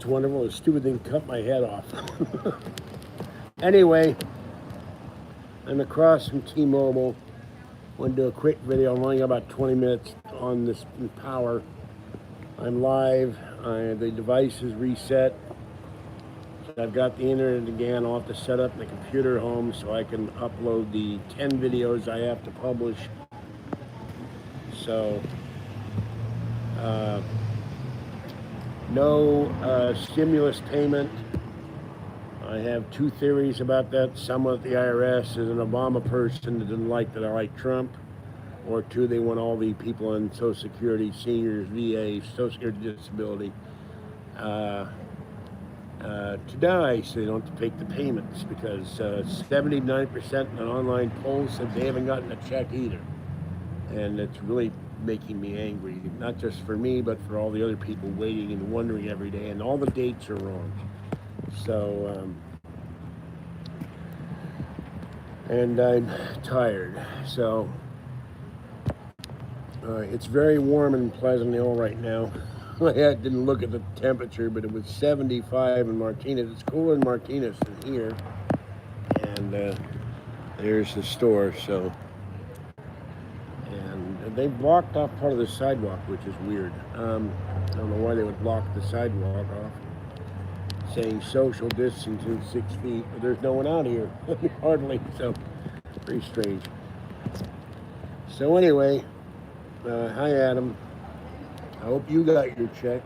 That's wonderful. The stupid thing cut my head off. Anyway, I'm across from T-Mobile. Want to do a quick video. I'm only got about 20 minutes on this power. I'm live. The device is reset. I've got the internet again. I'll have to set up the computer home so I can upload the 10 videos I have to publish. So, no stimulus payment. I have two theories about that. Some of the IRS is an Obama person that didn't like that I like Trump. Or two, they want all the people on Social Security, seniors, VA, Social Security disability, to die so they don't have to take the payments, because 79% in an online poll said they haven't gotten a check either. And it's really making me angry, not just for me, but for all the other people waiting and wondering every day, and all the dates are wrong. So, and I'm tired. So, it's very warm in Pleasant Hill right now. I didn't look at the temperature, but it was 75 in Martinez. It's cooler in Martinez than here. And there's the store, so. And they blocked off part of the sidewalk, which is weird. I don't know why they would block the sidewalk off, saying social distancing 6 feet, but there's no one out here, hardly, so pretty strange. So anyway, hi Adam. I hope you got your check.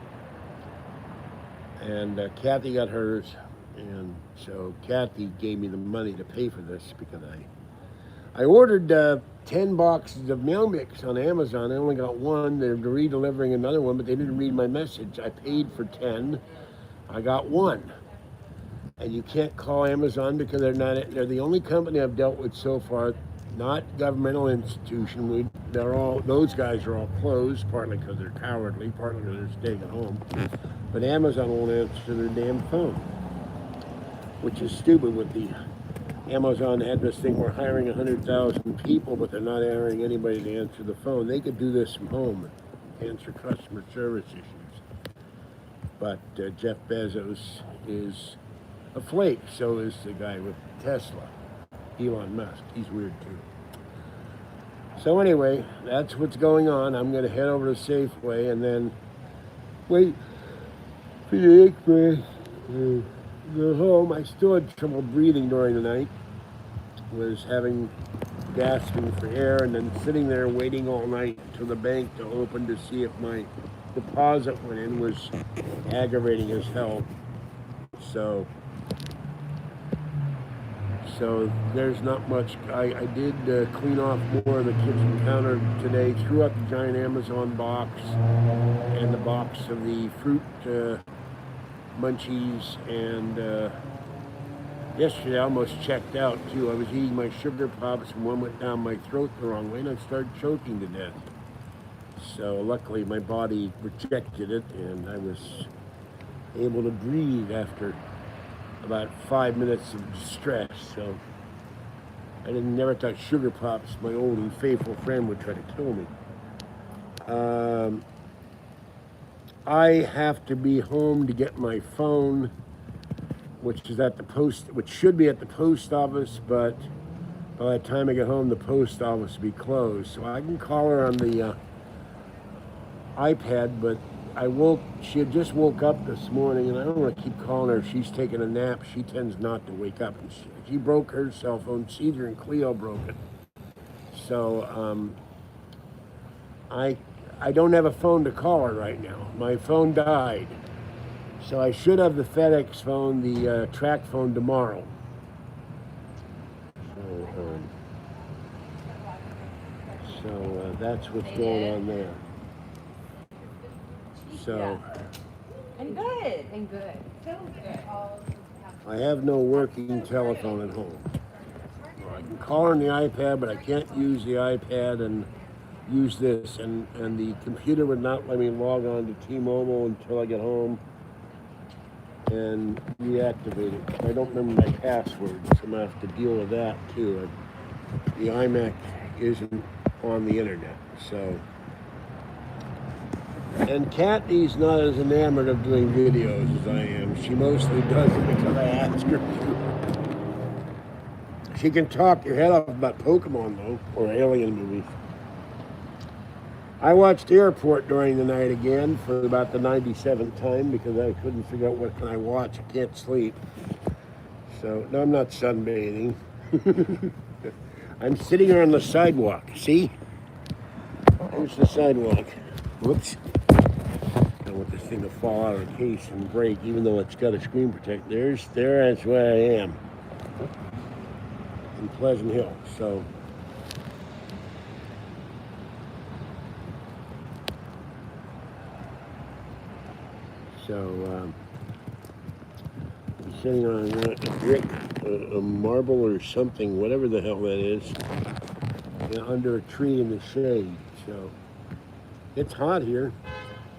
And Kathy got hers. And so Kathy gave me the money to pay for this because I ordered 10 boxes of mail mix on Amazon. I only got one. They're redelivering another one, but they didn't read my message. I paid for 10. I got one. And you can't call Amazon because they're the only company I've dealt with so far, not governmental institution. Those guys are all closed, partly because they're cowardly, partly because they're staying at home. But Amazon won't answer their damn phone, which is stupid. With the Amazon had this thing, we're hiring 100,000 people, but they're not hiring anybody to answer the phone. They could do this from home, answer customer service issues. But Jeff Bezos is a flake. So is the guy with Tesla, Elon Musk. He's weird too. So anyway, that's what's going on. I'm going to head over to Safeway and then wait for the X-ray. Go home. I still had trouble breathing during the night. Was having gasping for air, and then sitting there waiting all night until the bank to open to see if my deposit went in. Was aggravating as hell. So there's not much. I did clean off more of the kitchen counter today, threw out the giant Amazon box and the box of the fruit munchies, and yesterday I almost checked out too. I was eating my sugar pops and one went down my throat the wrong way and I started choking to death. So luckily my body rejected it and I was able to breathe after about 5 minutes of distress. So I never thought sugar pops, my old and faithful friend, would try to kill me. I have to be home to get my phone, which is at the post, which should be at the post office, but by the time I get home, the post office will be closed. So I can call her on the iPad, but she had just woke up this morning, and I don't want to keep calling her. She's taking a nap. She tends not to wake up. And she broke her cell phone. Cedar and Cleo broke it. So I don't have a phone to call her right now. My phone died. So I should have the FedEx phone, the track phone, tomorrow. So that's what's going on there. So. And good. I have no working telephone at home. I can call on the iPad, but I can't use the iPad and use this. And the computer would not let me log on to T-Mobile until I get home and reactivate it. I don't remember my password, so I'm going to have to deal with that too. The iMac isn't on the internet, so And Kathy's not as enamored of doing videos as I am. She mostly does it because I ask her to. She can talk your head off about Pokemon, though, or alien movies. I watched Airport during the night again for about the 97th time because I couldn't figure out what can I watch. I can't sleep. So, no, I'm not sunbathing. I'm sitting here on the sidewalk. See? There's the sidewalk. Whoops. I want this thing to fall out of the case and break, even though it's got a screen protector. That's where I am. In Pleasant Hill. I'm sitting on a brick, a marble or something, whatever the hell that is, under a tree in the shade. So it's hot here.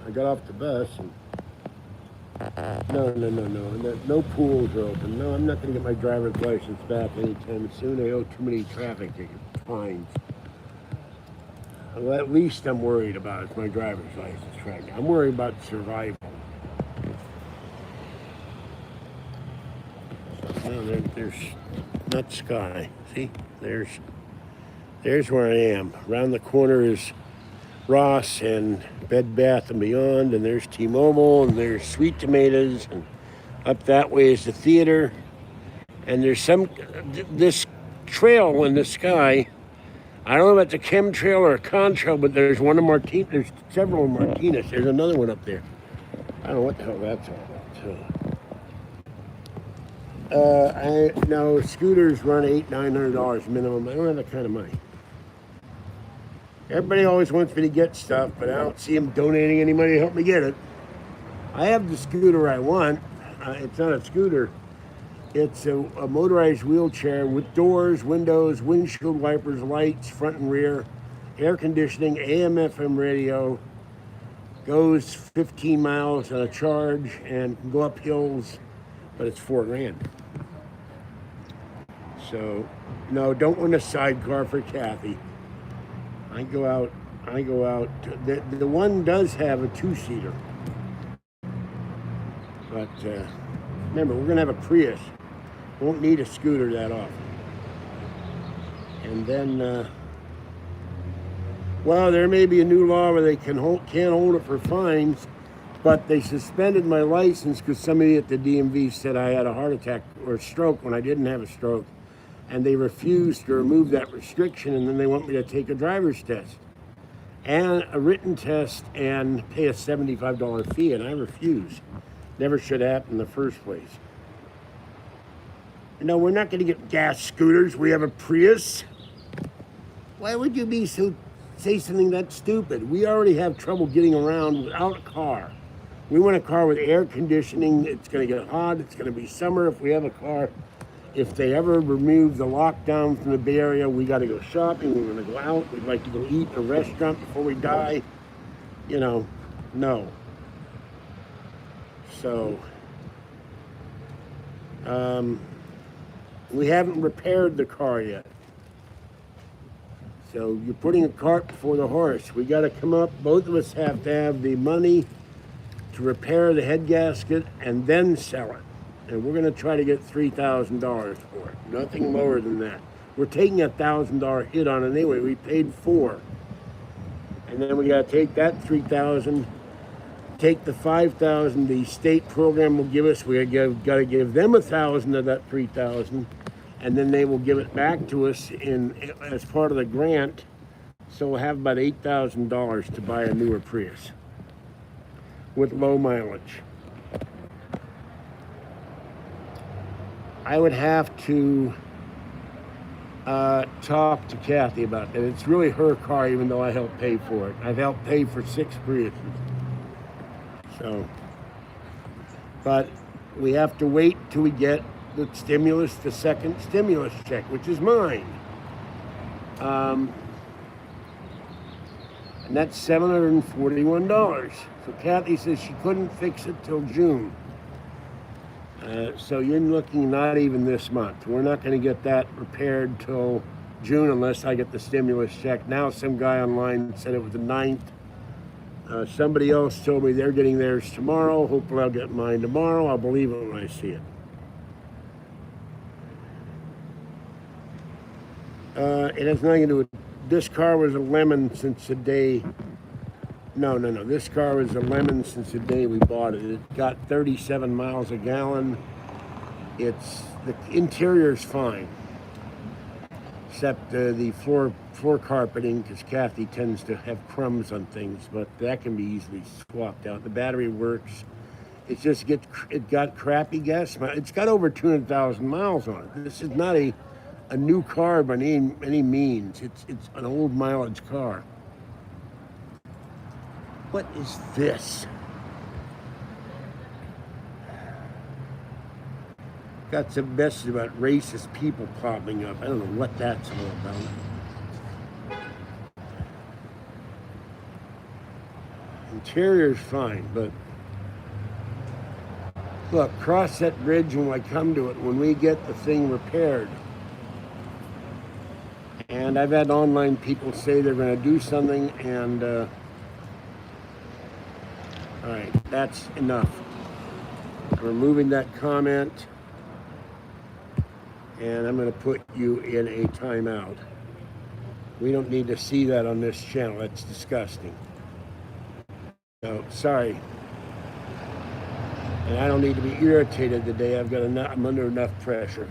I got off the bus and no pools are open. No, I'm not going to get my driver's license back anytime soon. I owe too many traffic ticket fines. Well, at least I'm worried about is my driver's license right now. I'm worried about survival. No, there's not sky. See, there's where I am. Around the corner is Ross and Bed Bath & Beyond, and there's T-Mobile, and there's Sweet Tomatoes, and up that way is the theater. And there's this trail in the sky. I don't know if it's a chemtrail or a contrail, but there's one of Martinez. There's several of Martinez. There's another one up there. I don't know what the hell that's all about. No, scooters run $800-900 minimum. I don't have that kind of money. Everybody always wants me to get stuff, but I don't see them donating any money to help me get it. I have the scooter I want. It's not a scooter. It's a motorized wheelchair with doors, windows, windshield wipers, lights, front and rear, air conditioning, AM/FM radio, goes 15 miles on a charge and can go up hills, but it's $4,000. So, no, don't want a sidecar for Kathy. I go out. The one does have a two-seater. But remember, we're going to have a Prius. Won't need a scooter that often. And then, well, there may be a new law where they can't hold it for fines, but they suspended my license because somebody at the DMV said I had a heart attack or a stroke when I didn't have a stroke. And they refused to remove that restriction, and then they want me to take a driver's test and a written test and pay a $75 fee, and I refuse. Never should happen in the first place. No, we're not going to get gas scooters. We have a Prius. Why would you say something that stupid? We already have trouble getting around without a car. We want a car with air conditioning. It's going to get hot. It's going to be summer if we have a car. If they ever remove the lockdown from the Bay Area, we got to go shopping. We're going to go out. We'd like to go eat at a restaurant before we die. No. So, we haven't repaired the car yet. So you're putting a cart before the horse. We got to come up. Both of us have to have the money to repair the head gasket and then sell it. And we're going to try to get $3,000 for it. Nothing lower than that. We're taking a $1,000 hit on it anyway. We paid $4,000. And then we got to take that $3,000, take the $5,000 the state program will give us. We got to give them $1,000 of that $3,000, and then they will give it back to us as part of the grant. So we'll have about $8,000 to buy a newer Prius with low mileage. I would have to talk to Kathy about that. It's really her car, even though I helped pay for it. I've helped pay for 6 Priuses. So, but we have to wait till we get the second stimulus check, which is mine. And that's $741. So Kathy says she couldn't fix it till June. So you're looking not even this month. We're not going to get that repaired till June unless I get the stimulus check. Now some guy online said it was the 9th Somebody else told me they're getting theirs tomorrow. Hopefully I'll get mine tomorrow. I'll believe it when I see it. It has nothing to do with, this car was a lemon since the day, no. This car was a lemon since the day we bought it. It got 37 miles a gallon. The interior's fine, except the floor carpeting, because Kathy tends to have crumbs on things, but that can be easily swapped out. The battery works. It just it got crappy gas. It's got over 200,000 miles on it. This is not a new car by any means. It's an old mileage car. What is this? Got some message about racist people popping up. I don't know what that's all about. Interior's fine, but look, cross that bridge when I come to it, when we get the thing repaired. And I've had online people say they're going to do something, and all right, that's enough. I'm removing that comment, and I'm going to put you in a timeout. We don't need to see that on this channel. That's disgusting. So, sorry. And I don't need to be irritated today. I'm under enough pressure.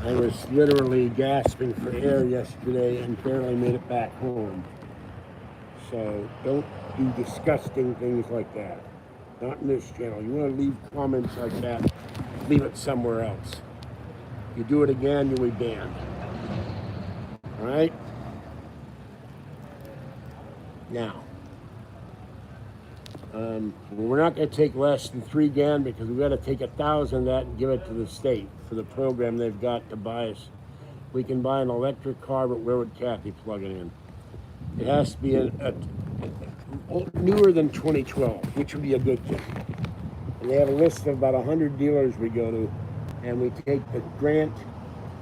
I was literally gasping for air yesterday and barely made it back home. So don't do disgusting things like that. Not in this channel. You want to leave comments like that, leave it somewhere else. If you do it again, you'll be banned. All right? Now, we're not going to take less than $3,000 because we've got to take 1,000 of that and give it to the state for the program they've got to buy us. We can buy an electric car, but where would Kathy plug it in? It has to be newer than 2012, which would be a good thing. And they have a list of about 100 dealers we go to, and we take the grant,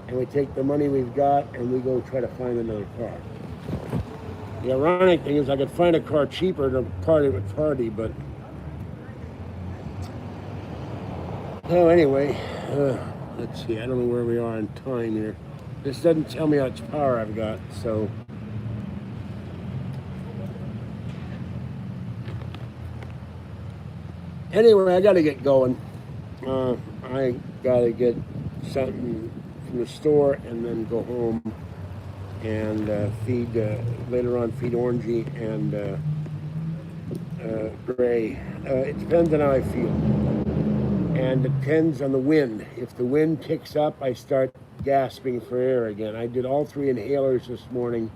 and we take the money we've got, and we go try to find another car. The ironic thing is I could find a car cheaper to party with Hardy, but anyway, let's see. I don't know where we are in time here. This doesn't tell me how much power I've got, so anyway, I got to get going. I got to get something from the store and then go home and feed Orangey and Gray. It depends on how I feel, and depends on the wind. If the wind picks up, I start gasping for air again. I did all 3 inhalers this morning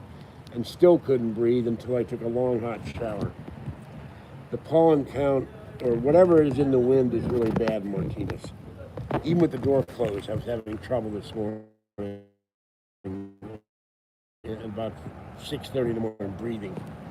and still couldn't breathe until I took a long hot shower. The pollen count, or whatever is in the wind, is really bad in Martinez. Even with the door closed, I was having trouble this morning. At about 6:30 in the morning, breathing.